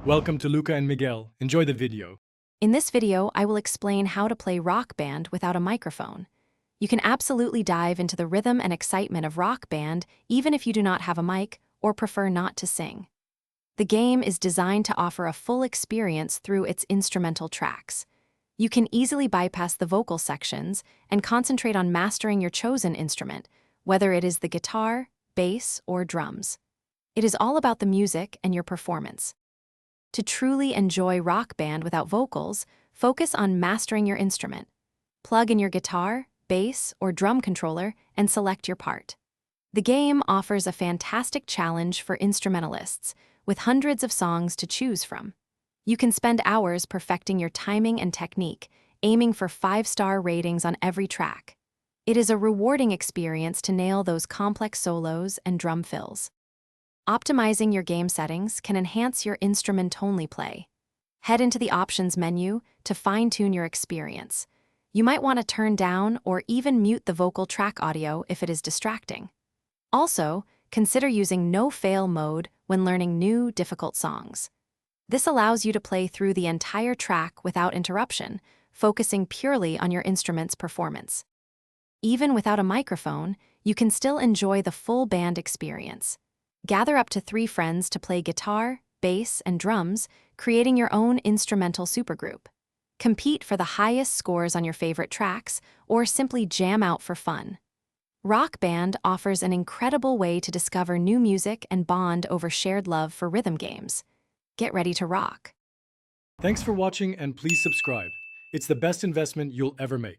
Welcome to Luca and Miguel. Enjoy the video. In this video, I will explain how to play Rock Band without a microphone. You can absolutely dive into the rhythm and excitement of Rock Band even if you do not have a mic or prefer not to sing. The game is designed to offer a full experience through its instrumental tracks. You can easily bypass the vocal sections and concentrate on mastering your chosen instrument, whether it is the guitar, bass, or drums. It is all about the music and your performance. To truly enjoy Rock Band without vocals, focus on mastering your instrument. Plug in your guitar, bass, or drum controller and select your part. The game offers a fantastic challenge for instrumentalists, with hundreds of songs to choose from. You can spend hours perfecting your timing and technique, aiming for 5-star ratings on every track. It is a rewarding experience to nail those complex solos and drum fills. Optimizing your game settings can enhance your instrument-only play. Head into the options menu to fine-tune your experience. You might want to turn down or even mute the vocal track audio if it is distracting. Also, consider using no-fail mode when learning new, difficult songs. This allows you to play through the entire track without interruption, focusing purely on your instrument's performance. Even without a microphone, you can still enjoy the full band experience. Gather up to 3 friends to play guitar, bass, and drums, creating your own instrumental supergroup. Compete for the highest scores on your favorite tracks, or simply jam out for fun. Rock Band offers an incredible way to discover new music and bond over shared love for rhythm games. Get ready to rock. Thanks for watching and please subscribe. It's the best investment you'll ever make.